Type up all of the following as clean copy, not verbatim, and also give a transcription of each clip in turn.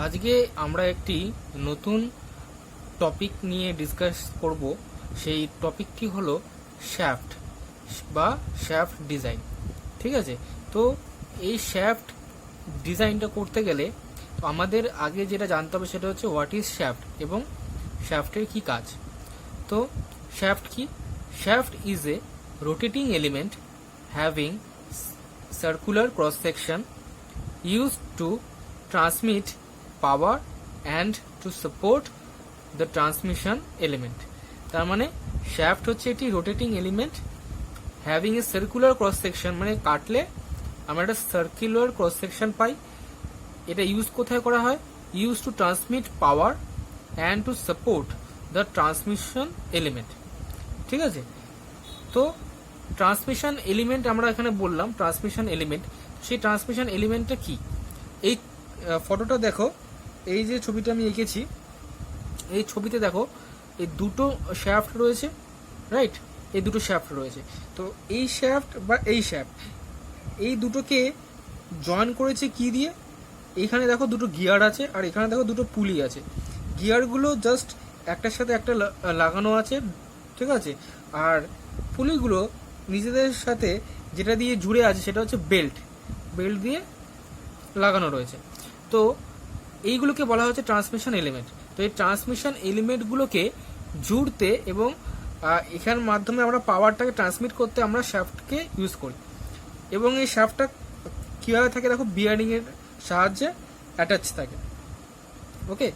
আজকে আমরা একটি নতুন টপিক নিয়ে ডিসকাস করব। সেই টপিকটি হলো শ্যাফট বা শ্যাফট ডিজাইন। ঠিক আছে, তো এই শ্যাফট ডিজাইনটা করতে গেলে আমাদের আগে যেটা জানতে হবে সেটা হচ্ছে হোয়াট ইজ শ্যাফট এবং শ্যাফটের কি কাজ। তো শ্যাফট কি? Shaft is a rotating element having circular cross section used to transmit power and to support the transmission element। তার মানে শ্যাফট হচ্ছে একটি rotating element having a circular cross section, মানে কাটলে আমরা একটা সার্কুলার ক্রস সেকশন পাই। এটা ইউজ কোথায় করা হয়? Use to transmit power and to support the transmission element. ঠিক আছে, তো ট্রান্সমিশন এলিমেন্ট আমরা এখানে বললাম ট্রান্সমিশন এলিমেন্ট। সেই ট্রান্সমিশন এলিমেন্টটা কি? এই ফটোটা দেখো, এই যে ছবিটা আমি এঁকেছি, এই ছবিতে দেখো এই দুটো শ্যাফট রয়েছে, রাইট? এই দুটো শ্যাফট রয়েছে। তো এই শ্যাফট বা এই শ্যাফট, এই দুটোকে জয়েন করেছে কি দিয়ে? এইখানে দেখো দুটো গিয়ার আছে আর এখানে দেখো দুটো পুলি আছে। গিয়ারগুলো জাস্ট একটার সাথে একটা লাগানো আছে, ঠিক আছে? আর পুলিগুলো নিজেদের সাথে যেটা দিয়ে জুড়ে আছে সেটা হচ্ছে বেল্ট দিয়ে লাগানো রয়েছে। তো এইগুলোকে বলা হচ্ছে ট্রান্সমিশন এলিমেন্ট। তো এই ট্রান্সমিশন এলিমেন্টগুলোকে জুড়তে এবং এখানের মাধ্যমে আমরা পাওয়ারটাকে ট্রান্সমিট করতে আমরা শ্যাফটকে ইউজ করি। এবং এই শ্যাফটটা কীভাবে থাকে দেখো, বিয়ারিং এর সাহায্যে অ্যাটাচ থাকে। ওকে,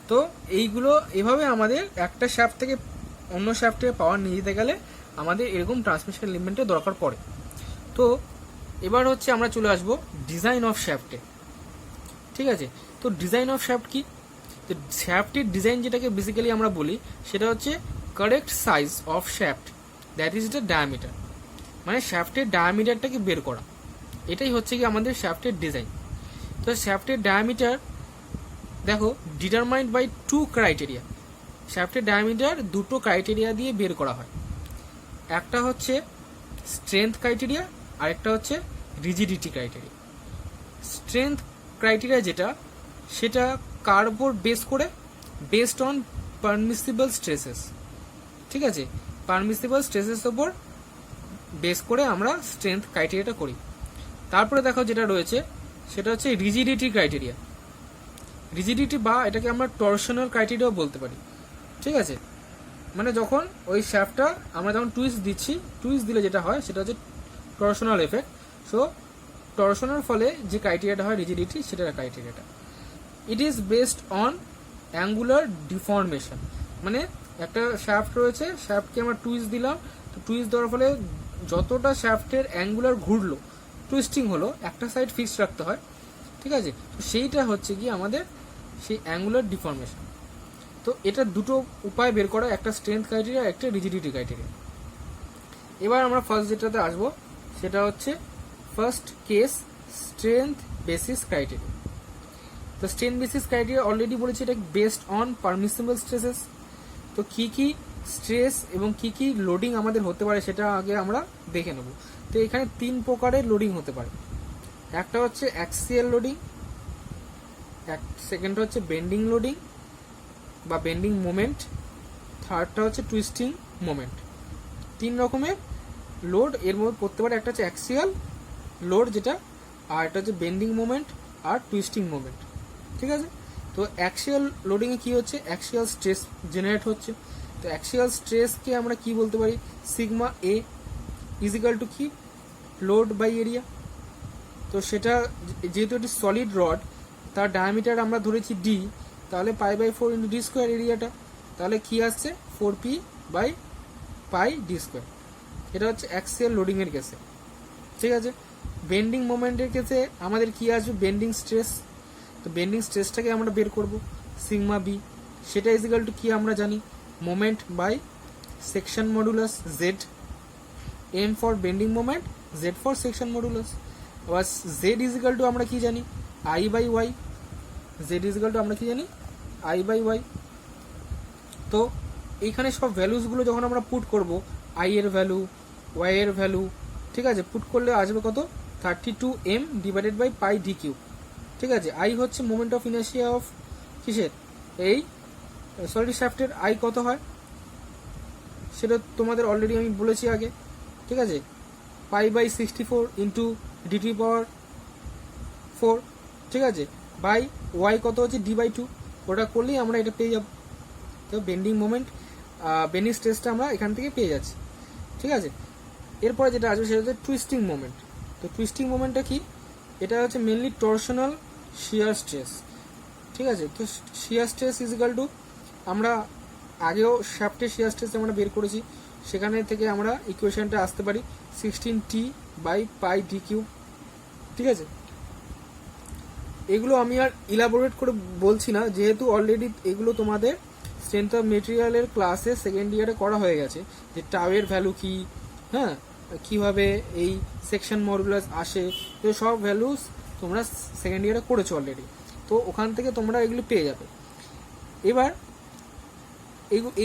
তো এইগুলো এভাবে আমাদের একটা শ্যাফট থেকে অন্য শ্যাফটে পাওয়ার নিয়ে যেতে গেলে আমাদের এরকম ট্রান্সমিশন এলিমেন্টের দরকার পড়ে। তো এবার হচ্ছে আমরা চলে আসবো ডিজাইন অফ শ্যাফটে। ঠিক আছে, তো ডিজাইন অফ শ্যাফট কি? তো শ্যাফটের ডিজাইন যেটাকে বেসিক্যালি আমরা বলি সেটা হচ্ছে correct size of shaft, that is the diameter. মানে শ্যাফটের ডায়ামিটারটাকে বের করা, এটাই হচ্ছে কি আমাদের শ্যাফটের ডিজাইন। তো শ্যাফটের ডায়ামিটার দেখো ডিটারমাইন্ড বাই টু ক্রাইটেরিয়া। শ্যাফটের ডায়ামিটার দুটো ক্রাইটেরিয়া দিয়ে বের করা হয়। একটা হচ্ছে স্ট্রেংথ ক্রাইটেরিয়া আর একটা হচ্ছে রিজিডিটি ক্রাইটেরিয়া। স্ট্রেংথ ক্রাইটেরিয়া যেটা, সেটা কার উপর বেস করে? Based on permissible stresses. ঠিক আছে, পারমিসিবল স্ট্রেসেস ওপর বেস করে আমরা স্ট্রেংথ ক্রাইটেরিয়াটা করি। তারপরে দেখো যেটা রয়েছে সেটা হচ্ছে রিজিডিটি ক্রাইটেরিয়া। রিজিডিটি বা এটাকে আমরা টর্শনাল ক্রাইটেরিয়াও বলতে পারি। ঠিক আছে, মানে যখন ওই শ্যাফটটা আমরা যখন টুইস্ট দিচ্ছি, টুইস্ট দিলে যেটা হয় সেটা হচ্ছে টর্শনাল এফেক্ট। সো টর্শনের ফলে যে ক্রাইটেরিয়াটা হয় রিজিডিটি, সেটার ক্রাইটেরিয়াটা it is based on angular deformation. মানে একটা শ্যাফট রয়েছে, শ্যাফটকে আমরা টুইস্ট দিলাম, তো টুইস্ট দেওয়ার ফলে যতটা শ্যাফটের অ্যাঙ্গুলার ঘুরলো, টুইস্টিং হলো, একটা সাইড ফিক্সড রাখতে হয়। ঠিক আছে, তো সেইটা হচ্ছে কি আমাদের সেই অ্যাঙ্গুলার ডিফর্মেশন। তো এটা দুটো উপায় বের করা, একটা স্ট্রেংথ ক্রাইটেরিয়া, একটা রিজিডিটি ক্রাইটেরিয়া। এবার আমরা ফার্স্ট যেটাতে আসবো সেটা হচ্ছে first case strength basis criteria. তো স্ট্রেংথ বেসিস ক্রাইটেরিয়া অলরেডি বলেছি এটা বেসড অন পারমিসিবল স্ট্রেসেস। তো কি কি স্ট্রেস এবং কি কি লোডিং আমাদের হতে পারে সেটা আগে আমরা দেখে নেব। তো এখানে তিন প্রকারের লোডিং হতে পারে। একটা হচ্ছে অ্যাক্সিয়াল লোডিং, সেকেন্ড হচ্ছে বেন্ডিং লোডিং বা বেন্ডিং মোমেন্ট, থার্ডটা হচ্ছে টুইস্টিং মোমেন্ট। তিন রকমের লোড এর মধ্যে পড়তে পারে। একটা হচ্ছে অ্যাক্সিয়াল লোড যেটা, আর একটা হচ্ছে বেন্ডিং মোমেন্ট আর টুইস্টিং মোমেন্ট। ঠিক আছে, তো অ্যাক্সিয়াল লোডিংয়ে কি হচ্ছে? অ্যাক্সিয়াল স্ট্রেস জেনারেট হচ্ছে। তো অ্যাক্সিয়াল স্ট্রেসকে আমরা কি বলতে পারি? সিগমা এ ইজিক্যাল টু কি? Load by area. তো সেটা যেহেতু একটি সলিড রড, তার ডায়ামিটার আমরা ধরেছি ডি, তাহলে pi by 4 into D square এরিয়াটা, তাহলে কি আসছে? 4p by pi D square. এটা হচ্ছে অ্যাক্সিয়াল লোডিংয়ের কেসে। ঠিক আছে, বেন্ডিং মোমেন্টের কেসে আমাদের কি আসবে? Bending stress. তো বেন্ডিং স্ট্রেসটাকে আমরা বের করব, সিগমা বি, সেটা ইজিক্যাল টু কি আমরা জানি? Moment by section modulus Z. M for bending moment, Z for section modulus. আবার জেড ইজিক্যাল টু আমরা কি জানি? I by Y. Z equal to আমরা কি জানি? I by Y. তো এইখানে সব ভ্যালুসগুলো যখন আমরা পুট করব, আই এর ভ্যালু, ওয়াই এর ভ্যালু, ঠিক আছে, পুট করলে আসবে কত? 32m divided by pi D cube. ঠিক আছে। আই হচ্ছে মোমেন্ট অফ ইনার্শিয়া অফ কিসের, এই সলিড শ্যাফটের আই কত হয় সেটা তোমাদের অলরেডি আমি বলেছি আগে, ঠিক আছে, π/64 ইন্টু ডিটি পাওয়ার 4, ঠিক আছে, বাই ওয়াই কত হচ্ছে d/2, ওটা করলেই আমরা এটা পেয়ে যাব। তো বেন্ডিং মোমেন্ট, বেন্ডিং স্ট্রেসটা আমরা এখান থেকে পেয়ে যাচ্ছি, ঠিক আছে। এরপরে যেটা আসবে সেটা হচ্ছে টুইস্টিং মোমেন্ট। তো টুইস্টিং মোমেন্টটা কি, এটা হচ্ছে মেনলি টর্শনাল শিয়ার স্ট্রেস, ঠিক আছে। তো shear stress is equal two, আমরা আগেও শ্যাফটের শিয়ার স্ট্রেস আমরা বের করেছি, সেখানে থেকে আমরা ইকুয়েশনটা আসতে পারি 16t/πd3, ঠিক আছে। এগুলো আমি আর ইলাবোরেট করে বলছি না, যেহেতু অলরেডি এগুলো তোমাদের স্ট্রেংথ অফ মেটেরিয়ালের ক্লাসে সেকেন্ড ইয়ারে করা হয়ে গেছে, যে টাউয়ের ভ্যালু কি, হ্যাঁ, কিভাবে এই সেকশন মডুলাস আসে, তো সব ভ্যালুস তোমরা সেকেন্ড ইয়ারে করেছো অলরেডি, তো ওখান থেকে তোমরা এগুলো পেয়ে যাবে। এবার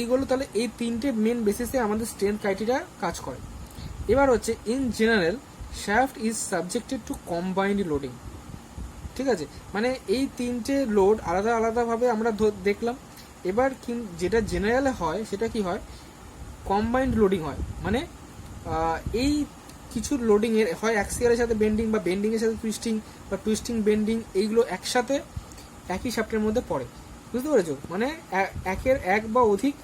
এইগুলো তাহলে এই তিনটে মেন বেসিসে আমাদের স্ট্রেংথ ক্রাইটেরিয়া কাজ করে। এবার হচ্ছে in general shaft is subjected two combined loading, ঠিক আছে, মানে এই তিনটে লোড আলাদা আলাদাভাবে আমরা দেখলাম। এবার যেটা জেনারেলে হয় সেটা কি হয়, কম্বাইন্ড লোডিং হয়, মানে এই কিছু লোডিং এর হয় অ্যাক্সিয়ালের সাথে বেন্ডিং, বা বেন্ডিং এর সাথে টুইস্টিং, বা টুইস্টিং বেন্ডিং, এইগুলো একসাথে একই শ্যাফটের মধ্যে পড়ে, বুঝতে পেরেছো, মানে একের এক বা অধিক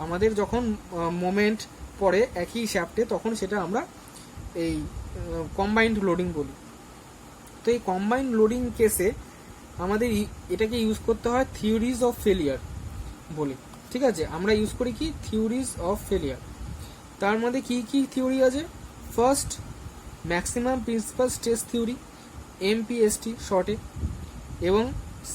আমাদের যখন মোমেন্ট পড়ে একই শ্যাফটে তখন সেটা আমরা এই কম্বাইন্ড লোডিং বলি। তো এই কম্বাইন্ড লোডিং কেসে আমাদের এটাকে ইউজ করতে হয় থিওরিজ অফ ফেলিয়ার বলি, ঠিক আছে। আমরা ইউজ করি কি থিওরিজ অফ ফেলিয়ার। তার মধ্যে কি কি থিওরি আছে, first maximum principal stress theory, MPST শর্টে, এবং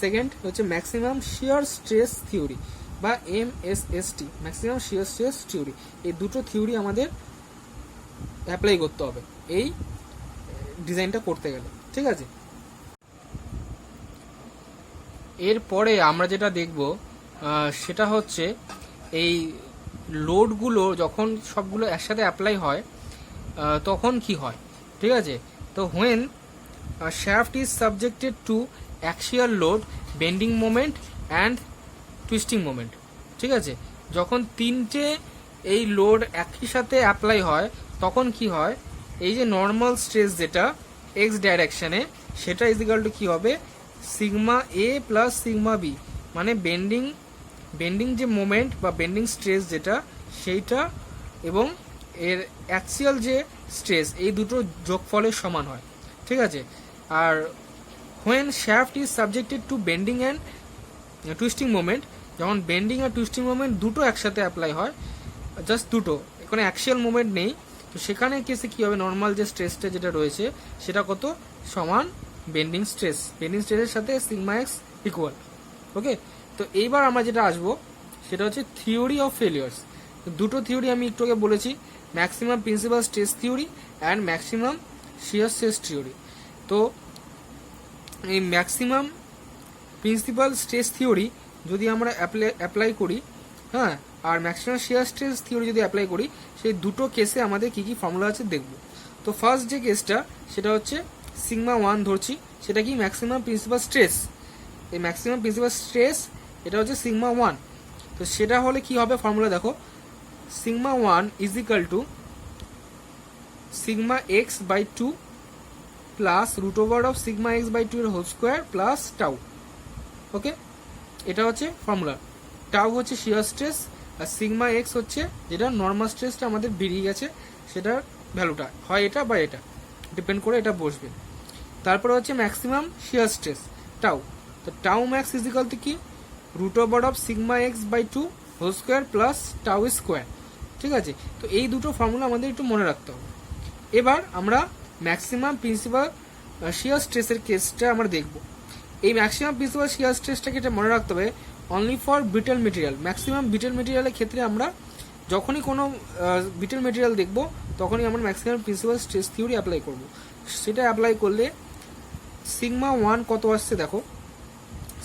সেকেন্ড হচ্ছে ম্যাক্সিমাম শিয়ার স্ট্রেস থিওরি বা MSST, maximum shear stress theory. এই দুটো থিওরি আমাদের অ্যাপ্লাই করতে হবে এই ডিজাইনটা করতে গেলে, ঠিক আছে। এরপরে আমরা যেটা দেখব সেটা হচ্ছে এই লোডগুলো যখন সবগুলো একসাথে অ্যাপ্লাই হয় তখন কি হয়, ঠিক আছে। তো when shaft is subjected two axial load, bending moment and twisting moment, ঠিক আছে, যখন তিনটে এই লোড একই সাথে অ্যাপ্লাই হয় তখন কি হয়, এই যে নর্মাল স্ট্রেস যেটা এক্স ডাইরেকশনে সেটা ইজিক্যাল টু কি হবে, sigma A plus sigma B, মানে বেন্ডিং যে মোমেন্ট বা বেন্ডিং স্ট্রেস যেটা সেইটা এবং এর অ্যাক্সিয়াল যে স্ট্রেস, এই দুটো যোগফলের সমান হয়, ঠিক আছে। আর when shaft is subjected to bending and twisting moment, যখন বেন্ডিং আর টুইস্টিং মোমেন্ট দুটো একসাথে অ্যাপ্লাই হয়, জাস্ট দুটো, কোনো অ্যাক্সিয়াল মোমেন্ট নেই, তো সেখানে কেসে কি হবে, নর্মাল যে স্ট্রেসটা যেটা রয়েছে সেটা কত, সমান বেন্ডিং স্ট্রেসের সাথে সিগমা এক্স ইকুয়াল, ওকে। তো এইবার আমরা যেটা আসবো সেটা হচ্ছে থিওরি অফ ফেলিয়ার্স। দুটো থিওরি আমি একটু আগে বলেছি, maximum principal stress theory and maximum shear stress theory. তো এই ম্যাক্সিমাম প্রিন্সিপাল স্ট্রেস থিওরি যদি আমরা অ্যাপ্লাই করি, হ্যাঁ, আর ম্যাক্সিমাম শিয়ার স্ট্রেস থিওরি যদি অ্যাপ্লাই করি, সেই দুটো কেসে আমাদের কি কি ফর্মুলা আছে দেখব। তো ফার্স্ট যে কেসটা সেটা হচ্ছে সিগমা 1 ধরছি, সেটা কি ম্যাক্সিমাম প্রিন্সিপাল স্ট্রেস, এই ম্যাক্সিমাম প্রিন্সিপাল স্ট্রেস এটা হচ্ছে সিগমা 1। তো সেটা হলে কি হবে, ফর্মুলা দেখো, sigma 1 is equal to sigma x by 2 plus root over of sigma x by 2 এর whole square plus tau, okay. এটা হচ্ছে ফর্মুলা। টাউ হচ্ছে শিয়ার স্ট্রেস, আর সিগমা এক্স হচ্ছে যেটা নর্মাল স্ট্রেসটা আমাদের বেরিয়ে গেছে সেটার ভ্যালুটা, হয় এটা বা এটা, ডিপেন্ড করে এটা বসবে। তারপরে হচ্ছে ম্যাক্সিমাম শিয়ার স্ট্রেস টাউ, তো tau max is equal to কি, root over of sigma x by 2 whole square plus tau square, ঠিক আছে। তো এই দুটো ফর্মুলা আমাদের একটু মনে রাখতে হবে। এবার আমরা ম্যাক্সিমাম প্রিন্সিপাল শিয়ার স্ট্রেসের কেসটা আমরা দেখব। এই ম্যাক্সিমাম প্রিন্সিপাল শিয়ার স্ট্রেসটাকে এটা মনে রাখতে হবে অনলি ফর ব্রিটেল মেটেরিয়াল। ম্যাক্সিমাম ব্রিটেল মেটেরিয়ালের ক্ষেত্রে আমরা যখনই কোনো ব্রিটেল মেটেরিয়াল দেখব তখনই আমরা maximum principal stress theory apply করব। সেটা অ্যাপ্লাই করলে সিগমা 1 কত আসছে দেখো,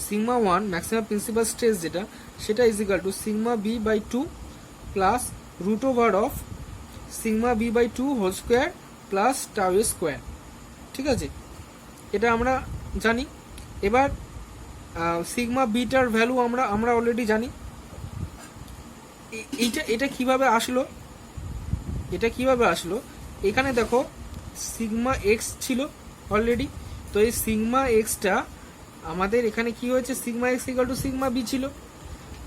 সিগমা 1 ম্যাক্সিমাম প্রিন্সিপাল স্ট্রেস যেটা সেটা is equal to sigma B by 2 plus root over of sigma B by 2 whole square plus tau square, ঠিক আছে। এটা আমরা জানি। এবার সিগমা বিটার ভ্যালু আমরা অলরেডি জানি। এটা কিভাবে আসলো, এখানে দেখো সিগমা এক্স ছিল অলরেডি। তো এই সিগমা এক্সটা আমাদের এখানে কি হয়েছে, sigma X equal to sigma B ছিল।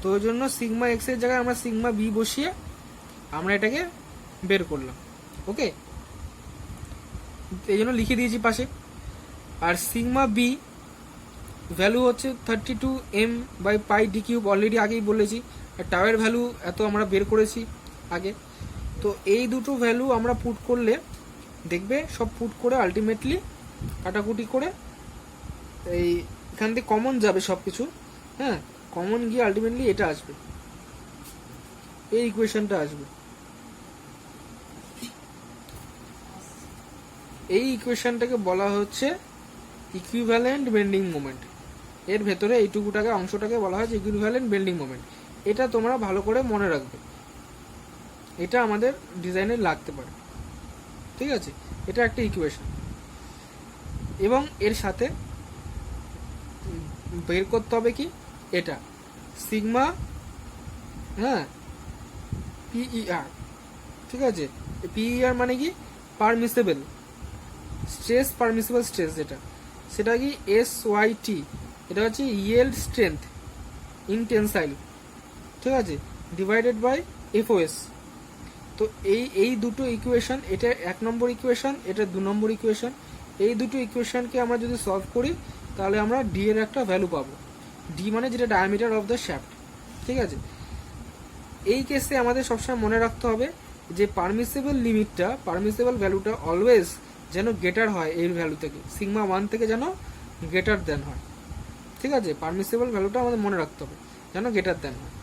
তো ওই জন্য সিগমা এক্স এর জায়গায় আমরা সিগমা বি বসিয়ে আমরা এটাকে বের করলাম। ওকে, এই জন্য লিখে দিয়েছি পাশে। আর সিগমা বি ভ্যালু হচ্ছে 32m/πd³ অলরেডি আগেই বলেছি। আর টাওয়ের ভ্যালু এত আমরা বের করেছি আগে। তো এই দুটো ভ্যালু আমরা পুট করলে দেখবে, সব পুট করে আলটিমেটলি কাটাকুটি করে এই এখান থেকে কমন যাবে সব কিছু। হ্যাঁ, কমন গিয়ে আলটিমেটলি এটা আসবে, এই ইকুয়েশনটা আসবে। এই ইকুয়েশনটাকে বলা হচ্ছে ইকুইভ্যালেন্ট বেন্ডিং মোমেন্ট। এর ভেতরে এইটুকুটাকে অংশটাকে বলা হয় ইকুইভ্যালেন্ট বেন্ডিং মোমেন্ট। এটা তোমরা ভালো করে মনে রাখবে, এটা আমাদের ডিজাইনে লাগতে পারে। ঠিক আছে, এটা একটা ইকুয়েশন। এবং এর সাথে বের করতে হবে কি, এটা সিগমা, হ্যাঁ, পিইআর। ঠিক আছে, পিইআর মানে কি, পারমিসিবল স্ট্রেস, পারমিসিবল স্ট্রেস যেটা, সেটা কি SYT, এটা হচ্ছে ইয়েল্ড স্ট্রেংথ ইন টেনসাইল। ঠিক আছে, ডিভাইডেড বাই FOS। তো এই দুটো ইকুয়েশন, এটা 1 নম্বর ইকুয়েশন, এটা 2 নম্বর ইকুয়েশন। এই দুটো ইকুয়েশনকে আমরা যদি সলভ করি তাহলে আমরা ডি এর একটা ভ্যালু পাবো। ডি মানে যেটা ডায়ামিটার অফ দ্য শ্যাফট। ঠিক আছে, এই কেসে আমাদের সবসময় মনে রাখতে হবে যে পারমিসিবল লিমিটটা, পারমিসিবল ভ্যালুটা অলওয়েজ যেন গ্রেটার হয় এর ভ্যালু থেকে, সিগমা 1 থেকে যেন গ্রেটার দেন হয়। ঠিক আছে, পারমিসিবল ভ্যালুটা আমাদের মনে রাখতে হবে যেন গ্রেটার দেন হয়।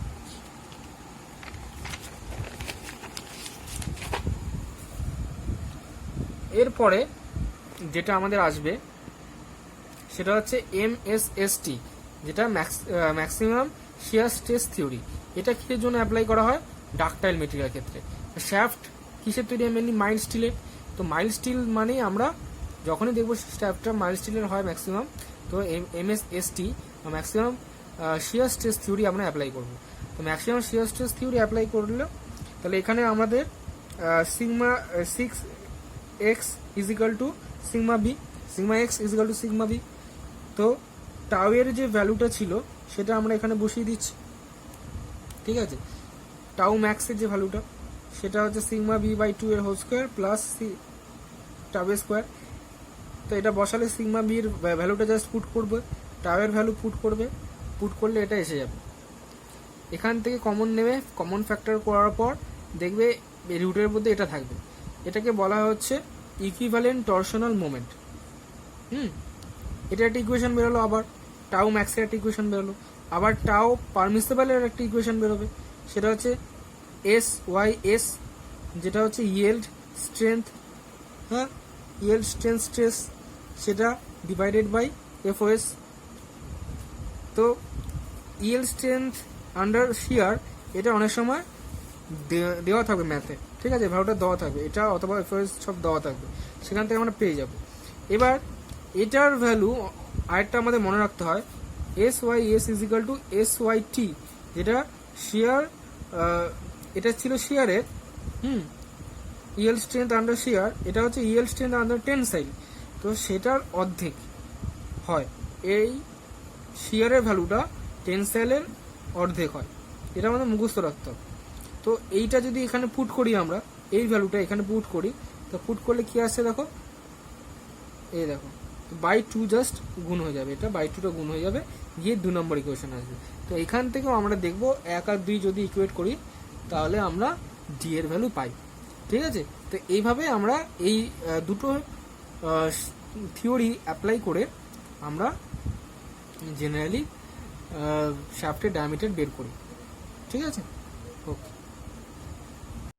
এরপরে যেটা আমাদের আসবে সেটা হচ্ছে MSST, যেটা ম্যাক্সিমাম শিয়ার স্ট্রেস থিওরি। এটা কিসের জন্য অ্যাপ্লাই করা হয়, ডাকটাইল মেটেরিয়াল ক্ষেত্রে। শ্যাফট কিসের তৈরি, মেনলি মাইল্ড স্টিলের। তো মাইল্ড স্টিল মানেই আমরা যখনই দেখবো শ্যাফটটা মাইল্ড স্টিলের হয় ম্যাক্সিমাম, তো MSST maximum shear stress theory আমরা অ্যাপ্লাই করবো। তো maximum shear stress theory apply করলে তাহলে এখানে আমাদের sigma 6x is equal to sigma B, sigma X is equal to sigma B. তো টাউ এর যে ভ্যালুটা ছিল সেটা আমরা এখানে বসিয়ে দিচ্ছি। ঠিক আছে, টাউ ম্যাক্সের যে ভ্যালুটা সেটা হচ্ছে সিগমা b/2 এর হোল স্কোয়ার প্লাস টাউ এর স্কোয়ার। তো এটা বসালে সিগমা বি এর ভ্যালুটা জাস্ট পুট করবে, টাউ এর ভ্যালু পুট করবে, পুট করলে এটা এসে যাবে। এখান থেকে কমন নেবে, কমন ফ্যাক্টর করার পর দেখবে রুটের মধ্যে এটা থাকবে। এটাকে বলা হচ্ছে ইকুইভ্যালেন্ট টরশনাল মোমেন্ট। এটা একটা ইকুয়েশন বেরোলো, আবার টাউ ম্যাক্সের একটা ইকুয়েশন বেরোলো, আবার টাউ পারমিসিবলের একটা ইকুয়েশন বেরোবে, সেটা হচ্ছে SYS, যেটা হচ্ছে ইয়েল্ড স্ট্রেংথ, হ্যাঁ, ইয়েল্ড স্ট্রেংথ স্ট্রেস, সেটা ডিভাইডেড বাই FOS। তো ইয়েল্ড স্ট্রেংথ আন্ডার শিয়ার, এটা অনেক সময় দেওয়া থাকবে ম্যাথে। ঠিক আছে, ভ্যালুটা দেওয়া থাকবে, এটা অথবা FOS সব দেওয়া থাকবে, সেখান থেকে আমরা পেয়ে যাব। এবার এটার ভ্যালু আরেকটা আমাদের মনে রাখতে হয়, SYS is equal two SYT, যেটা শিয়ার, এটা ছিল শিয়ারের ইয়েল স্ট্রেংথ আন্ডার শিয়ার, এটা হচ্ছে ইয়েল স্ট্রেংথ আন্ডার টেনসাইল। তো সেটার অর্ধেক হয়, এই শিয়ারের ভ্যালুটা টেনসাইলের অর্ধেক হয়, এটা আমাদের মুখস্থ রাখতে হবে। তো এইটা যদি এখানে পুট করি, আমরা এই ভ্যালুটা এখানে পুট করি, তো পুট করলে কি আসছে দেখো, এই দেখো বাই 2 জাস্ট গুণ হয়ে যাবে, এটা বাই 2টা গুণ হয়ে যাবে, গিয়ে 2 নম্বর ইকুয়েশন আসবে। তো এখান থেকেও আমরা দেখবো 1 আর 2 যদি ইকুয়েট করি তাহলে আমরা ডি এর ভ্যালু পাই। ঠিক আছে, তো এইভাবে আমরা এই দুটো থিওরি অ্যাপ্লাই করে আমরা জেনারেলি শ্যাফটের ডায়ামিটার বের করি। ঠিক আছে, ওকে।